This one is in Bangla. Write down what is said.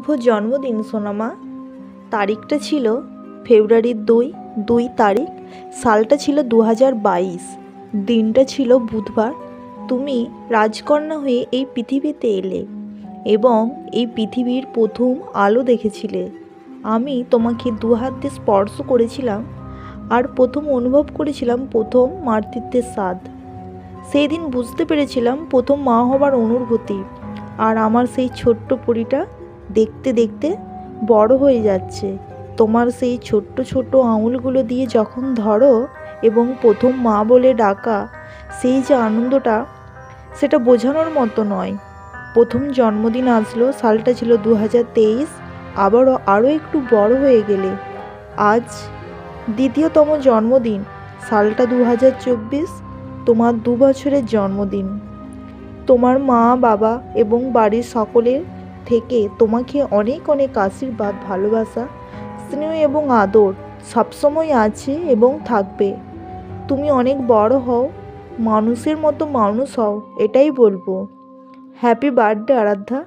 শুভ জন্মদিন সোনামা। তারিখটা ছিল ফেব্রুয়ারির 2 তারিখ, সালটা ছিল 2022, দিনটা ছিল বুধবার। তুমি রাজকন্যা হয়ে এই পৃথিবীতে এলে এবং এই পৃথিবীর প্রথম আলো দেখেছিলে। আমি তোমাকে দুহাত দিয়ে স্পর্শ করেছিলাম আর প্রথম অনুভব করেছিলাম প্রথম মাতৃত্বের স্বাদ। সেই দিন বুঝতে পেরেছিলাম প্রথম মা হবার অনুভূতি। আর আমার সেই ছোট্ট পরীটা দেখতে দেখতে বড় হয়ে যাচ্ছে। তোমার সেই ছোট্ট ছোট্ট আঙুলগুলো দিয়ে যখন ধরো এবং প্রথম মা বলে ডাকা, সেই যে আনন্দটা, সেটা বোঝানোর মতো নয়। প্রথম জন্মদিন আসলো, সালটা ছিল 2023, আরও একটু বড় হয়ে গেলে আজ দ্বিতীয়তম জন্মদিন, সালটা 2024, তোমার 2 বছরের জন্মদিন। তোমার মা বাবা এবং বাড়ির সকলের থেকে তোমাকে অনেক অনেক আশীর্বাদ, ভালোবাসা, স্নেহ এবং আদর সবসময় আছে এবং থাকবে। তুমি অনেক বড় হও, মানুষের মতো মানুষ হও, এটাই বলবো। হ্যাপি বার্থডে আরাধ্যা।